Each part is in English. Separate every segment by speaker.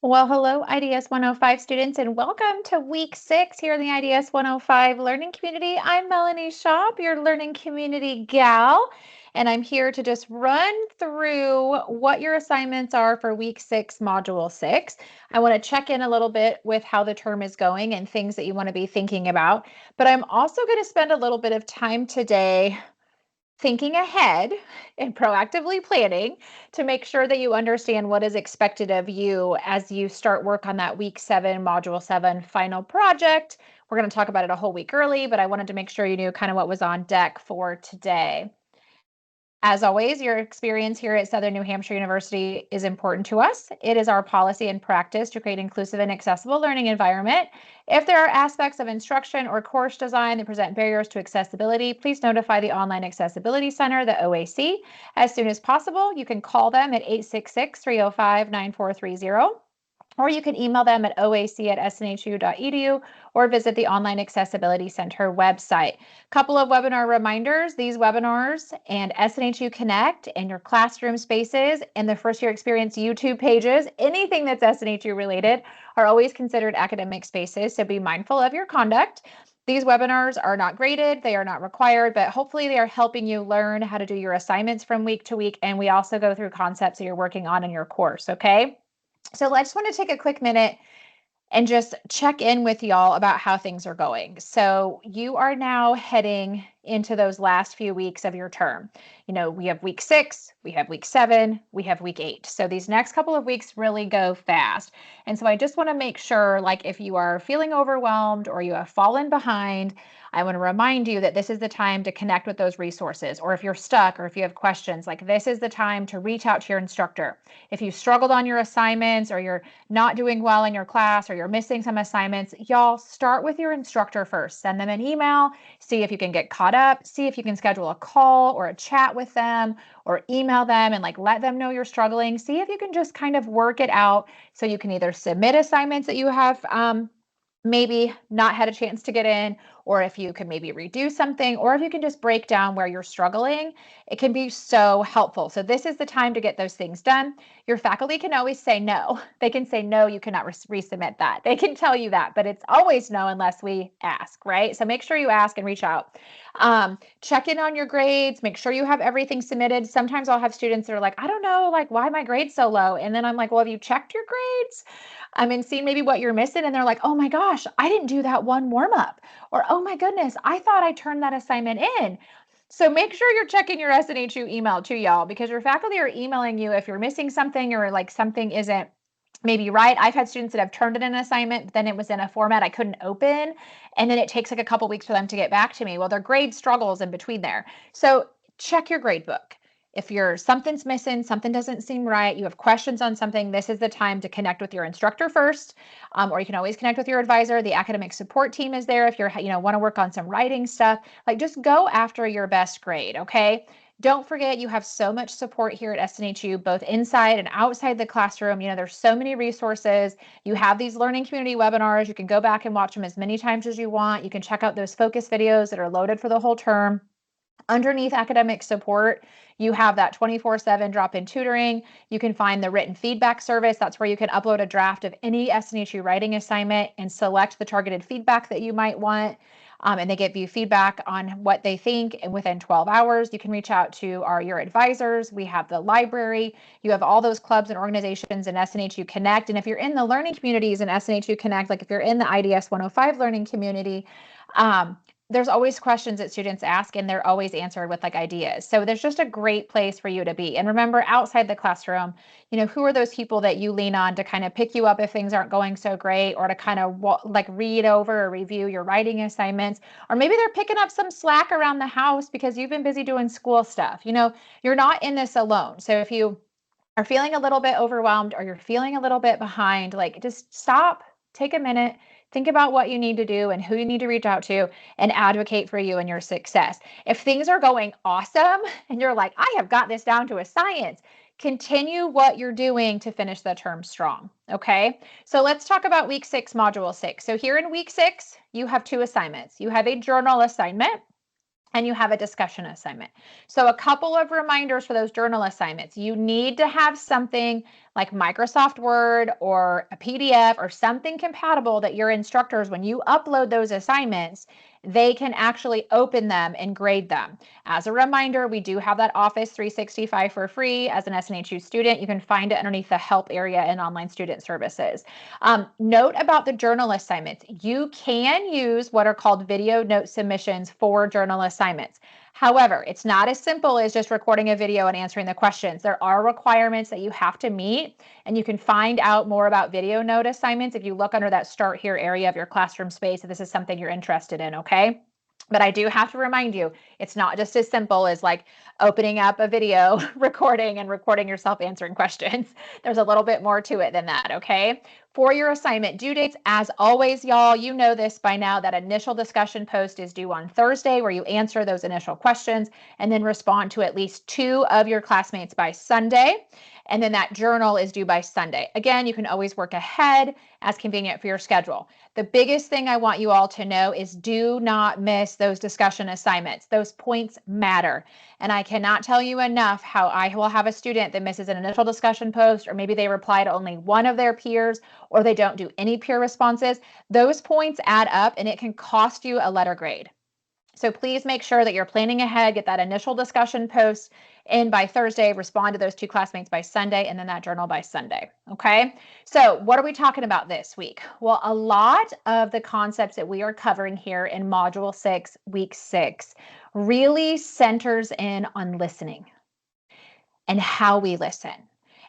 Speaker 1: Well, hello, IDS 105 students, and welcome to week 6 here in the IDS 105 learning community. I'm Melanie Schaub, your learning community gal, and I'm here to just run through what your assignments are for week 6, module 6. I want to check in a little bit with how the term is going and things that you want to be thinking about, but I'm also going to spend a little bit of time today thinking ahead and proactively planning to make sure that you understand what is expected of you as you start work on that week 7, module 7 final project. We're going to talk about it a whole week early, but I wanted to make sure you knew kind of what was on deck for today. As always, your experience here at Southern New Hampshire University is important to us. It is our policy and practice to create inclusive and accessible learning environment. If there are aspects of instruction or course design that present barriers to accessibility, please notify the Online Accessibility Center, the OAC, as soon as possible. You can call them at 866-305-9430. Or you can email them at oac@snhu.edu or visit the Online Accessibility Center website. Couple of webinar reminders. These webinars and SNHU Connect and your classroom spaces and the first year experience YouTube pages, anything that's SNHU related, are always considered academic spaces, so be mindful of your conduct. These webinars are not graded, they are not required, but hopefully they are helping you learn how to do your assignments from week to week, and we also go through concepts that you're working on in your course, okay? So I just want to take a quick minute and just check in with y'all about how things are going. So you are now heading into those last few weeks of your term. You know, we have week 6, we have week 7, we have week 8. So these next couple of weeks really go fast. And so I just want to make sure, like, if you are feeling overwhelmed or you have fallen behind, I want to remind you that this is the time to connect with those resources. Or if you're stuck or if you have questions, like, this is the time to reach out to your instructor. If you struggled on your assignments or you're not doing well in your class or you're missing some assignments, y'all start with your instructor first. Send them an email, see if you can get caught up, see if you can schedule a call or a chat with them or email them and, like, let them know you're struggling. See if you can just kind of work it out so you can either submit assignments that you have maybe not had a chance to get in, or if you can maybe redo something, or if you can just break down where you're struggling, it can be so helpful. So this is the time to get those things done. Your faculty can always say no. They can say, no, you cannot resubmit that. They can tell you that, but it's always no unless we ask, right? So make sure you ask and reach out. Check in on your grades, make sure you have everything submitted. Sometimes I'll have students that are like, I don't know, like, why my grade's so low? And then I'm like, well, have you checked your grades? And see maybe what you're missing. And they're like, oh my gosh, I didn't do that one warm up. Or, oh my goodness, I thought I turned that assignment in. So make sure you're checking your SNHU email too, y'all, because your faculty are emailing you if you're missing something or like something isn't maybe right. I've had students that have turned in an assignment, but then it was in a format I couldn't open. And then it takes like a couple weeks for them to get back to me. Well, their grade struggles in between there. So check your grade book. If something's missing, something doesn't seem right, you have questions on something, this is the time to connect with your instructor first, or you can always connect with your advisor. The academic support team is there if you're, want to work on some writing stuff. Like, just go after your best grade, okay? Don't forget, you have so much support here at SNHU, both inside and outside the classroom. There's so many resources. You have these learning community webinars. You can go back and watch them as many times as you want. You can check out those focus videos that are loaded for the whole term. Underneath academic support, you have that 24/7 drop-in tutoring. You can find the written feedback service. That's where you can upload a draft of any SNHU writing assignment and select the targeted feedback that you might want. And they give you feedback on what they think, and within 12 hours, you can reach out to your advisors. We have the library. You have all those clubs and organizations in SNHU Connect. And if you're in the learning communities in SNHU Connect, like if you're in the IDS 105 learning community, there's always questions that students ask, and they're always answered with like ideas. So there's just a great place for you to be. And remember, outside the classroom, who are those people that you lean on to kind of pick you up if things aren't going so great, or to kind of like read over or review your writing assignments, or maybe they're picking up some slack around the house because you've been busy doing school stuff. You're not in this alone. So if you are feeling a little bit overwhelmed or you're feeling a little bit behind, like, just stop, take a minute, think about what you need to do and who you need to reach out to, and advocate for you and your success. If things are going awesome and you're like, I have got this down to a science, continue what you're doing to finish the term strong. Okay, so let's talk about week 6, module 6. So here in week 6, you have 2 assignments. You have a journal assignment and you have a discussion assignment. So a couple of reminders for those journal assignments. You need to have something like Microsoft Word or a PDF or something compatible that your instructors, when you upload those assignments, they can actually open them and grade them. As a reminder, we do have that Office 365 for free as an SNHU student. You can find it underneath the help area in online student services. Note about the journal assignments. You can use what are called video note submissions for journal assignments. However, it's not as simple as just recording a video and answering the questions. There are requirements that you have to meet, and you can find out more about video note assignments if you look under that Start Here area of your classroom space if this is something you're interested in, okay? But I do have to remind you, it's not just as simple as like opening up a video recording and recording yourself answering questions. There's a little bit more to it than that, okay? For your assignment due dates, as always, y'all, you know this by now, that initial discussion post is due on Thursday, where you answer those initial questions and then respond to at least 2 of your classmates by Sunday. And then that journal is due by Sunday. Again, you can always work ahead as convenient for your schedule. The biggest thing I want you all to know is do not miss those discussion assignments. Those points matter. And I cannot tell you enough how I will have a student that misses an initial discussion post, or maybe they reply to only one of their peers, or they don't do any peer responses. Those points add up and it can cost you a letter grade. So please make sure that you're planning ahead, get that initial discussion post in by Thursday, respond to those 2 classmates by Sunday, and then that journal by Sunday. Okay. So what are we talking about this week? Well, a lot of the concepts that we are covering here in Module 6, Week 6, really centers in on listening and how we listen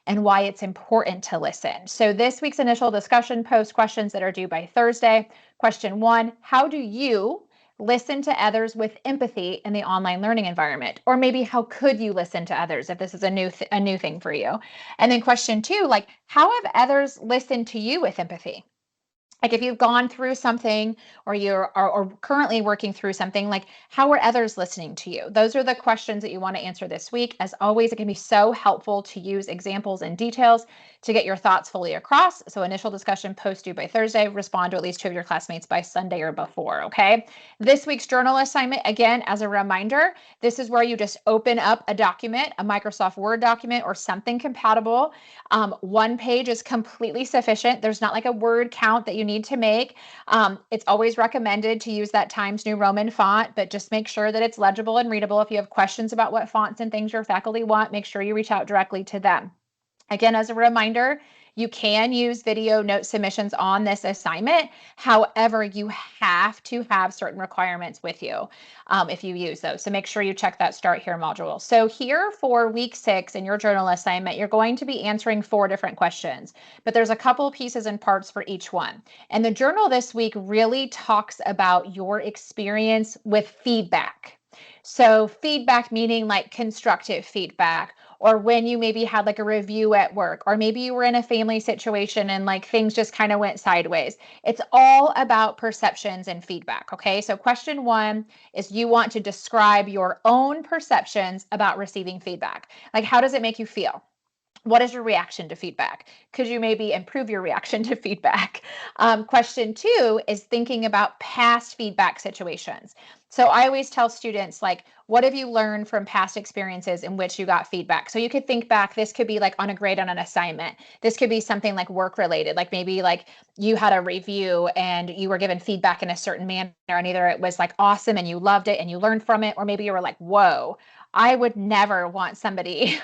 Speaker 1: and why it's important to listen. So this week's initial discussion post questions that are due by Thursday. Question 1, how do you listen to others with empathy in the online learning environment? Or maybe how could you listen to others if this is a new thing for you? And then question 2, like, how have others listened to you with empathy? Like if you've gone through something or you're or currently working through something, like how are others listening to you? Those are the questions that you want to answer this week. As always, it can be so helpful to use examples and details to get your thoughts fully across. So initial discussion post due by Thursday, respond to at least 2 of your classmates by Sunday or before, okay? This week's journal assignment, again, as a reminder, this is where you just open up a document, a Microsoft Word document or something compatible. 1 page is completely sufficient. There's not like a word count that you need to make. It's always recommended to use that Times New Roman font, but just make sure that it's legible and readable. If you have questions about what fonts and things your faculty want, make sure you reach out directly to them. Again, as a reminder, you can use video note submissions on this assignment. However, you have to have certain requirements with you if you use those. So make sure you check that Start Here module. So here for week 6 in your journal assignment, you're going to be answering 4 different questions, but there's a couple pieces and parts for each one. And the journal this week really talks about your experience with feedback. So feedback meaning like constructive feedback, or when you maybe had like a review at work, or maybe you were in a family situation and like things just kind of went sideways. It's all about perceptions and feedback. Okay. So question 1 is you want to describe your own perceptions about receiving feedback. Like, how does it make you feel? What is your reaction to feedback? Could you maybe improve your reaction to feedback? Question 2 is thinking about past feedback situations. So I always tell students, like, what have you learned from past experiences in which you got feedback? So you could think back, this could be like on a grade on an assignment. This could be something like work related, like maybe like you had a review and you were given feedback in a certain manner, and either it was like awesome and you loved it and you learned from it, or maybe you were like, whoa, I would never want somebody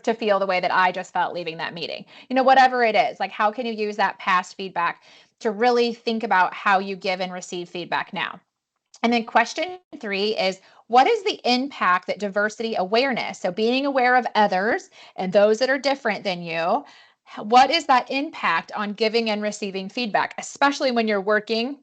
Speaker 1: to feel the way that I just felt leaving that meeting. You know, whatever it is, like how can you use that past feedback to really think about how you give and receive feedback now? And then question 3 is, what is the impact that diversity awareness, so being aware of others and those that are different than you, what is that impact on giving and receiving feedback, especially when you're working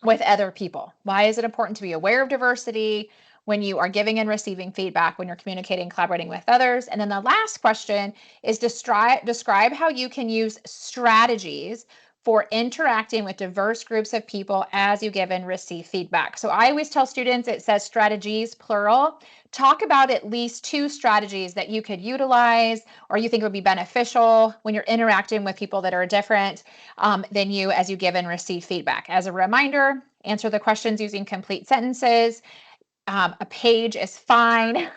Speaker 1: with other people? Why is it important to be aware of diversity when you are giving and receiving feedback, when you're communicating, collaborating with others? And then the last question is describe how you can use strategies for interacting with diverse groups of people as you give and receive feedback. So I always tell students, it says strategies, plural. Talk about at least 2 strategies that you could utilize or you think would be beneficial when you're interacting with people that are different than you as you give and receive feedback. As a reminder, answer the questions using complete sentences. A page is fine.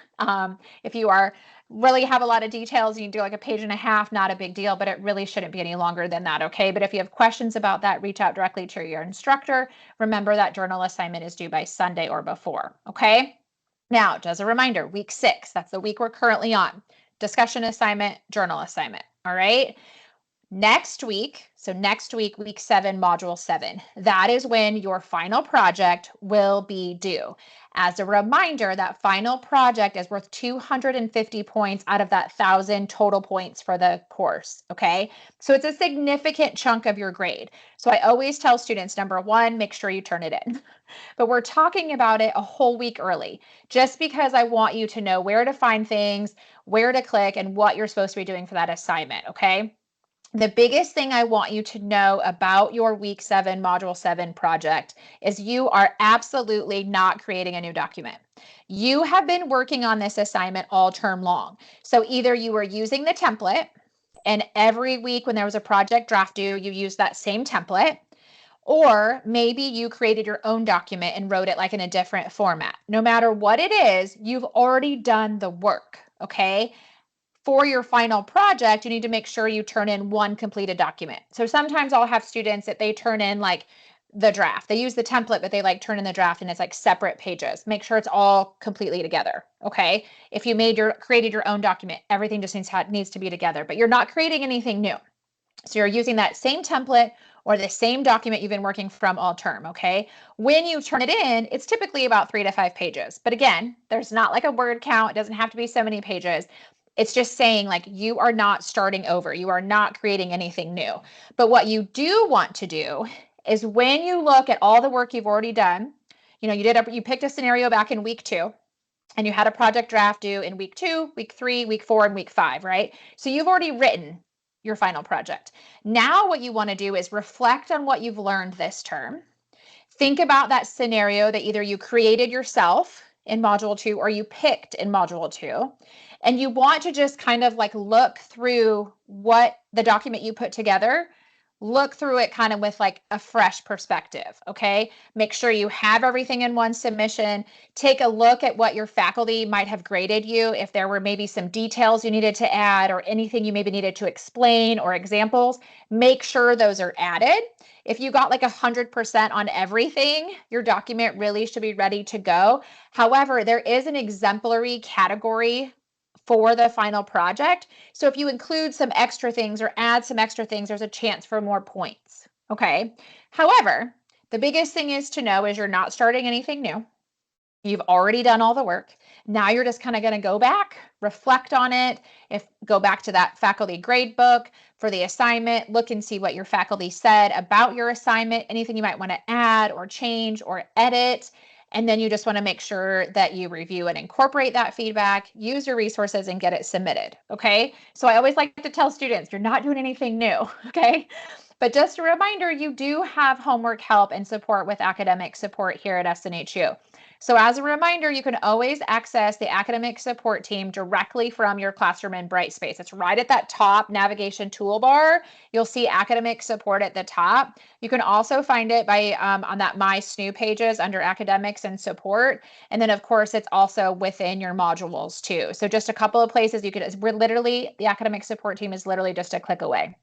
Speaker 1: If you are really have a lot of details, you can do like a page and a half, not a big deal, but it really shouldn't be any longer than that, okay? But if you have questions about that, reach out directly to your instructor. Remember that journal assignment is due by Sunday or before, okay? Now, just a reminder, week 6, that's the week we're currently on. Discussion assignment, journal assignment, all right? Next week, so next week, week 7, module 7, that is when your final project will be due. As a reminder, that final project is worth 250 points out of that 1,000 total points for the course, okay? So it's a significant chunk of your grade. So I always tell students, number 1, make sure you turn it in. But we're talking about it a whole week early, just because I want you to know where to find things, where to click, and what you're supposed to be doing for that assignment, okay? The biggest thing I want you to know about your week 7, module 7 project is you are absolutely not creating a new document. You have been working on this assignment all term long. So either you were using the template, and every week when there was a project draft due, you used that same template, or maybe you created your own document and wrote it like in a different format. No matter what it is, you've already done the work, okay? For your final project, you need to make sure you turn in one completed document. So sometimes I'll have students that they turn in like the draft. They use the template, but they like turn in the draft and it's like separate pages. Make sure it's all completely together. Okay. If you created your own document, everything just needs to be together, but you're not creating anything new. So you're using that same template or the same document you've been working from all term, okay? When you turn it in, it's typically about 3 to 5 pages. But again, there's not like a word count. It doesn't have to be so many pages. It's just saying like you are not starting over. You are not creating anything new. But what you do want to do is when you look at all the work you've already done, you picked a scenario back in week 2 and you had a project draft due in week 2, week 3, week 4, and week 5, right? So you've already written your final project. Now what you want to do is reflect on what you've learned this term. Think about that scenario that either you created yourself in module 2 or you picked in module 2. And you want to just kind of like look through what the document you put together, look through it kind of with like a fresh perspective, okay? Make sure you have everything in one submission. Take a look at what your faculty might have graded you, if there were maybe some details you needed to add or anything you maybe needed to explain or examples. Make sure those are added. If you got like 100% on everything, your document really should be ready to go. However, there is an exemplary category for the final project. So if you include some extra things or add some extra things, there's a chance for more points. Okay. However, the biggest thing is to know is you're not starting anything new. You've already done all the work. Now you're just kind of going to go back, reflect on it. Go back to that faculty grade book for the assignment, look and see what your faculty said about your assignment, anything you might want to add or change or edit. And then you just want to make sure that you review and incorporate that feedback, use your resources, and get it submitted. Okay. So I always like to tell students, you're not doing anything new. Okay. But just a reminder, you do have homework help and support with academic support here at SNHU. So as a reminder, you can always access the academic support team directly from your classroom in Brightspace. It's right at that top navigation toolbar. You'll see academic support at the top. You can also find it by on that My SNU pages under academics and support. And then of course, it's also within your modules too. So just a couple of places the academic support team is literally just a click away.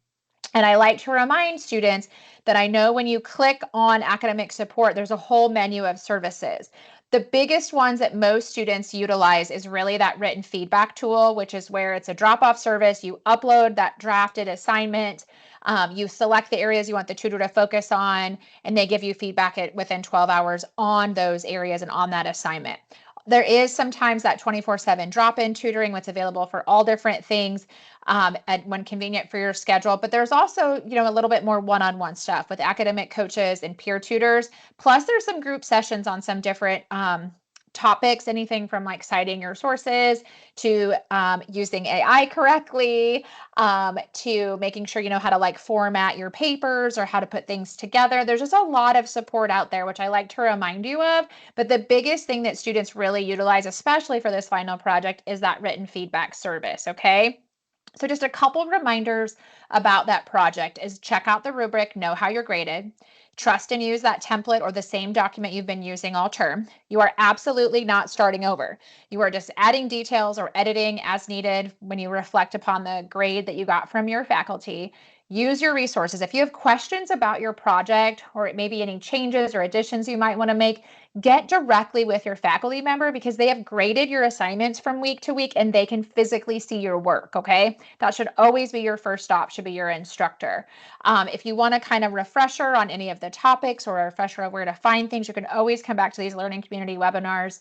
Speaker 1: And I like to remind students that I know when you click on academic support, there's a whole menu of services. The biggest ones that most students utilize is really that written feedback tool, which is where it's a drop-off service. You upload that drafted assignment, you select the areas you want the tutor to focus on, and they give you feedback within 12 hours on those areas and on that assignment. There is sometimes that 24/7 drop-in tutoring, what's available for all different things when convenient for your schedule. But there's also, a little bit more one-on-one stuff with academic coaches and peer tutors. Plus, there's some group sessions on some different topics, anything from like citing your sources to using AI correctly, to making sure you know how to like format your papers or how to put things together. There's just a lot of support out there, which I like to remind you of. But the biggest thing that students really utilize, especially for this final project, is that written feedback service, okay? So just a couple reminders about that project is check out the rubric, know how you're graded, trust and use that template or the same document you've been using all term. You are absolutely not starting over. You are just adding details or editing as needed when you reflect upon the grade that you got from your faculty. Use your resources. If you have questions about your project or maybe any changes or additions you might want to make, get directly with your faculty member because they have graded your assignments from week to week and they can physically see your work, okay? That should always be your first stop, should be your instructor. If you want a kind of refresher on any of the topics or a refresher of where to find things, you can always come back to these learning community webinars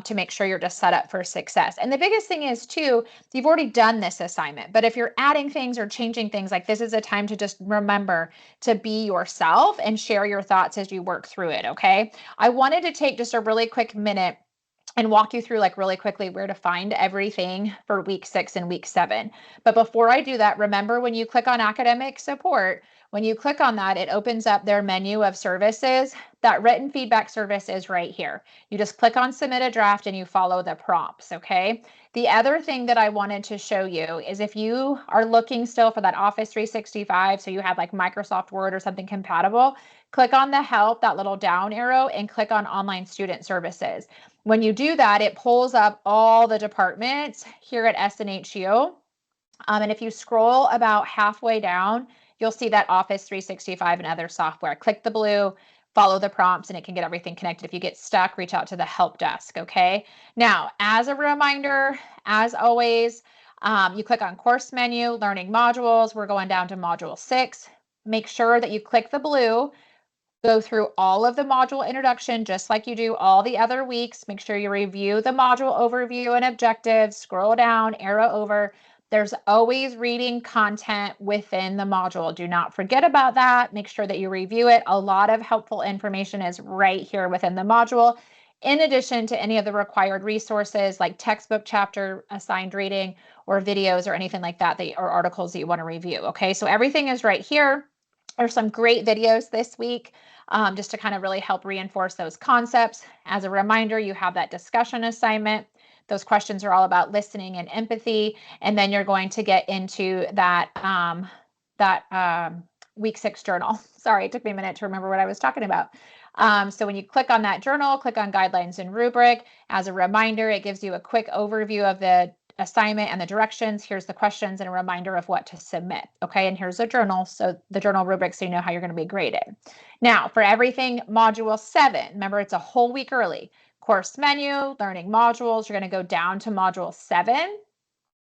Speaker 1: to make sure you're just set up for success. And the biggest thing is too, you've already done this assignment, but if you're adding things or changing things, like this is a time to just remember to be yourself and share your thoughts as you work through it, okay? I wanted to take just a really quick minute and walk you through like really quickly where to find everything for week 6 and week 7. But before I do that, remember when you click on academic support, when you click on that, it opens up their menu of services. That written feedback service is right here. You just click on submit a draft and you follow the prompts, okay? The other thing that I wanted to show you is if you are looking still for that Office 365, so you have like Microsoft Word or something compatible, click on the help, that little down arrow, and click on online student services. When you do that, it pulls up all the departments here at SNHU. And if you scroll about halfway down, you'll see that Office 365 and other software. Click the blue, follow the prompts, and it can get everything connected. If you get stuck, reach out to the help desk, okay? Now, as a reminder, as always, you click on course menu, learning modules. We're going down to module 6. Make sure that you click the blue, go through all of the module introduction, just like you do all the other weeks. Make sure you review the module overview and objectives, scroll down, arrow over. There's always reading content within the module. Do not forget about that. Make sure that you review it. A lot of helpful information is right here within the module, in addition to any of the required resources like textbook chapter assigned reading or videos or anything like that, or articles that you want to review. Okay, so everything is right here. There's some great videos this week just to kind of really help reinforce those concepts. As a reminder, you have that discussion assignment. Those questions are all about listening and empathy. And then you're going to get into that, week 6 journal. Sorry, it took me a minute to remember what I was talking about. So when you click on that journal, click on guidelines and rubric. As a reminder, it gives you a quick overview of the assignment and the directions. Here's the questions and a reminder of what to submit. Okay, and here's a journal. So the journal rubric, so you know how you're going to be graded. Now, for everything module 7, remember it's a whole week early. Course menu, learning modules, you're going to go down to module 7.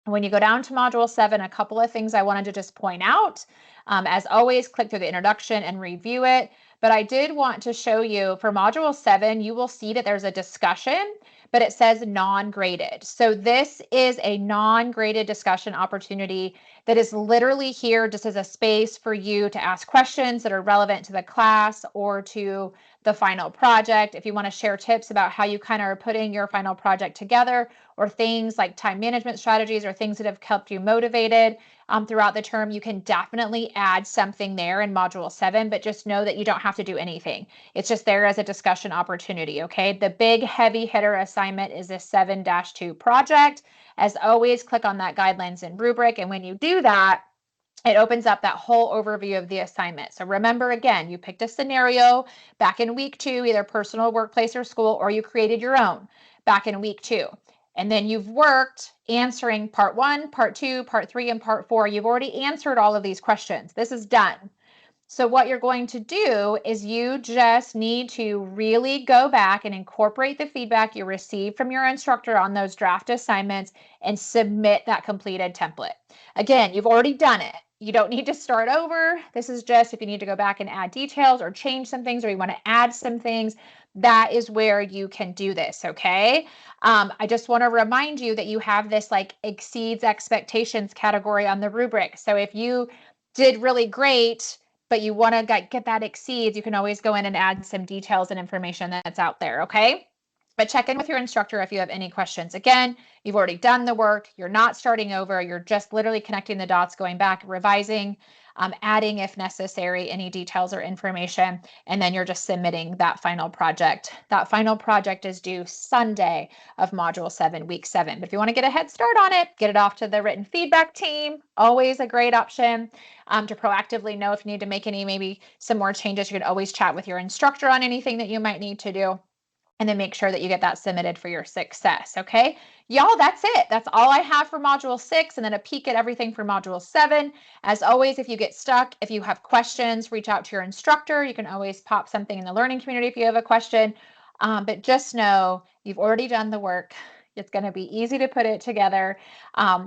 Speaker 1: When you go down to module 7, a couple of things I wanted to just point out. As always, click through the introduction and review it. But I did want to show you for module 7, you will see that there's a discussion, but it says non-graded. So this is a non-graded discussion opportunity that is literally here just as a space for you to ask questions that are relevant to the class or to the final project. If you want to share tips about how you kind of are putting your final project together, or things like time management strategies or things that have kept you motivated throughout the term, you can definitely add something there in module 7, but just know that you don't have to do anything. It's just there as a discussion opportunity, okay? The big heavy hitter assignment is this 7-2 project. As always, click on that guidelines and rubric, and when you do that, it opens up that whole overview of the assignment. So remember, again, you picked a scenario back in week 2, either personal, workplace, or school, or you created your own back in week 2. And then you've worked answering part 1, part 2, part 3, and part 4. You've already answered all of these questions. This is done. So what you're going to do is you just need to really go back and incorporate the feedback you received from your instructor on those draft assignments and submit that completed template. Again, you've already done it. You don't need to start over. This is just if you need to go back and add details or change some things, or you want to add some things, that is where you can do this, okay? I just want to remind you that you have this like exceeds expectations category on the rubric. So if you did really great, but you want to get that exceeds, you can always go in and add some details and information that's out there, okay? But check in with your instructor if you have any questions. Again, you've already done the work. You're not starting over. You're just literally connecting the dots, going back, revising, adding if necessary, any details or information, and then you're just submitting that final project. That final project is due Sunday of Module 7, Week 7. But if you want to get a head start on it, get it off to the written feedback team. Always a great option to proactively know if you need to make any, maybe some more changes. You can always chat with your instructor on anything that you might need to do, and then make sure that you get that submitted for your success. Okay, y'all, that's it. That's all I have for Module 6, and then a peek at everything for Module 7. As always, if you get stuck, if you have questions, reach out to your instructor. You can always pop something in the learning community if you have a question, but just know you've already done the work. It's going to be easy to put it together.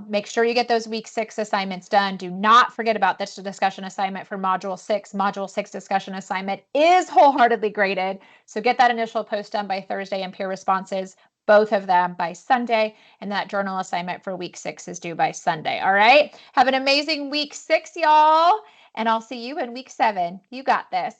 Speaker 1: Make sure you get those week 6 assignments done. Do not forget about this discussion assignment for Module 6. Module 6 discussion assignment is wholeheartedly graded. So get that initial post done by Thursday and peer responses, both of them by Sunday. And that journal assignment for week 6 is due by Sunday. All right. Have an amazing week 6, y'all. And I'll see you in week 7. You got this.